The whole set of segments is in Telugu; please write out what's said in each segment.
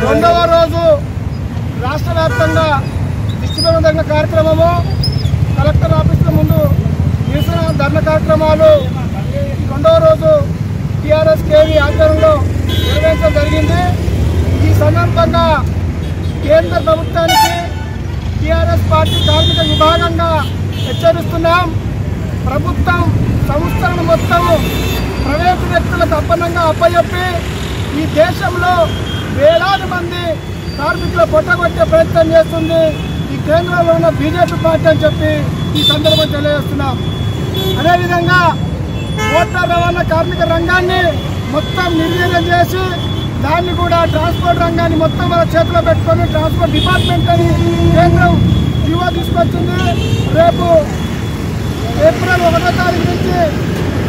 రెండవ రోజు రాష్ట్ర వ్యాప్తంగా దిష్టిబొమ్మ కార్యక్రమము కలెక్టర్ ఆఫీసుల ముందు నిరసన ధర్నా కార్యక్రమాలు రెండవ రోజు టీఆర్ఎస్ కేవీ ఆధ్వర్యంలో నిర్వహించడం జరిగింది. ఈ సందర్భంగా కేంద్ర ప్రభుత్వానికి టీఆర్ఎస్ పార్టీ కార్మిక విభాగంగా హెచ్చరిస్తున్నాం. ప్రభుత్వం సంస్థలను మొత్తం ప్రైవేటు వ్యక్తులకు అప్పచెప్పి ఈ దేశంలో వేలాది మంది కార్మికులు పొట్టగొట్టే ప్రయత్నం చేస్తుంది ఈ కేంద్రంలో ఉన్న బీజేపీ పార్టీ అని చెప్పి ఈ సందర్భంగా తెలియజేస్తున్నాం. అదేవిధంగా మోటార్ రవాణా కార్మిక రంగాన్ని మొత్తం నిర్వీర్యం చేసి దాన్ని కూడా ట్రాన్స్పోర్ట్ రంగాన్ని మొత్తం మన చేతిలో పెట్టుకొని ట్రాన్స్పోర్ట్ డిపార్ట్మెంట్ అని కేంద్రం జీవో తీసుకొచ్చింది. రేపు ఏప్రిల్ 1వ తారీఖు నుంచి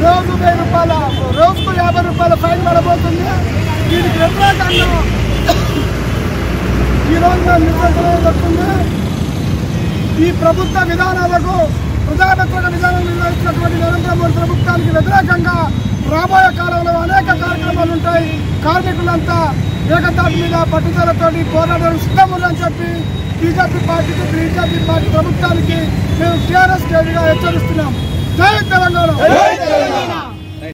రోజు 1000 రూపాయల రోజుకు 50 రూపాయల ఫైన్ పడబోతుంది. దీనికి వ్యతిరేకంగా ఈరోజు నిర్వహించబడుతుంది. ఈ ప్రభుత్వ విధానాలకు ప్రజాప్రతినిధుల విధానం నిర్వహించినటువంటి నరేంద్ర మోడీ ప్రభుత్వానికి వ్యతిరేకంగా రాబోయే కాలంలో అనేక కార్యక్రమాలు ఉంటాయి. కార్మికులంతా ఏకతాటి మీద పట్టుదలతో పోరాటం సిద్ధముందని చెప్పి బీజేపీ పార్టీ ప్రభుత్వానికి మేము టీఆర్ఎస్ కేడీగా హెచ్చరిస్తున్నాం. జై తెలంగాణ.